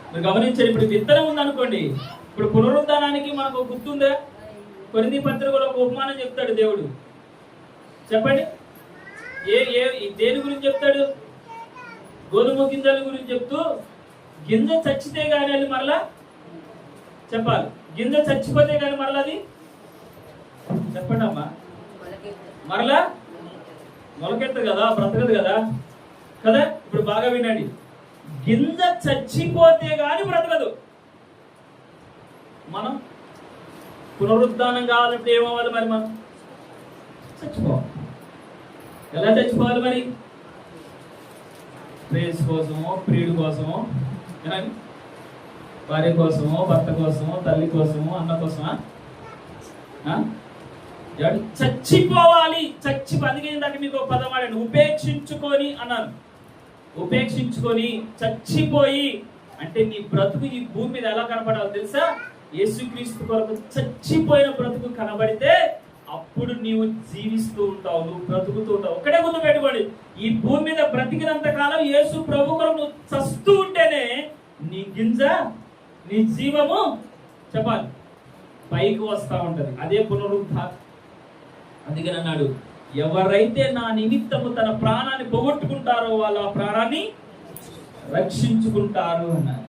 మీరు గమనించండి. ఇప్పుడు విత్తనం ఉందనుకోండి, ఇప్పుడు పునరుద్ధానానికి మనకు గుర్తుందా? కొరింథీ పత్రికలో ఒక ఉపమానం చెప్తాడు దేవుడు. చెప్పండి, దేని గురించి చెప్తాడు? గోధుమ గింజల గురించి చెప్తూ, గింజ చచ్చితే గానీ అది మరలా చెప్పాలి, గింజ చచ్చిపోతే గానీ మరలా అది చెప్పండి అమ్మా, మరలా మొలకెత్తదు కదా, బ్రతకదు కదా. కదా, ఇప్పుడు బాగా వినండి, గింజ చచ్చిపోతే గాని బ్రతకదు. మనం పునరుద్ధానం కావాలంటే ఏమవ్వాలి మరి? మనం చచ్చిపోవాలి. ఎలా చచ్చిపోవాలి మరి? ప్రేయస్ కోసమో, ప్రియుడి కోసమో, భార్య కోసమో, భర్త కోసమో, తల్లి కోసమో, అన్న కోసమా? చచ్చిపోవాలి. అందుకే ఇందాక మీకు పదం వాడండి, ఉపేక్షించుకొని అన్నాను. ఉపేక్షించుకొని, చచ్చిపోయి అంటే నీ బ్రతుకు ఈ భూమి మీద ఎలా కనపడాలి తెలుసా? యేసుక్రీస్తు కొరకు చచ్చిపోయిన బ్రతుకు కనబడితే అప్పుడు నీవు జీవిస్తూ ఉంటావు, నువ్వు బ్రతుకుతూ ఉంటావు. ఒక్కడే గుర్తు పెట్టుకోండి, ఈ భూమి మీద బ్రతికినంత కాలం యేసు ప్రభు కొరకు నువ్వు చస్తూ ఉంటేనే నీ గింజ, నీ జీవము చెప్పాలి పైకి వస్తా ఉంటది. అదే పునరుద్ధానం. అందుకని అన్నాడు, ఎవరైతే నా నిమిత్తము తన ప్రాణాన్ని పోగొట్టుకుంటారో వాళ్ళు ఆ ప్రాణాన్ని రక్షించుకుంటారు అన్నారు.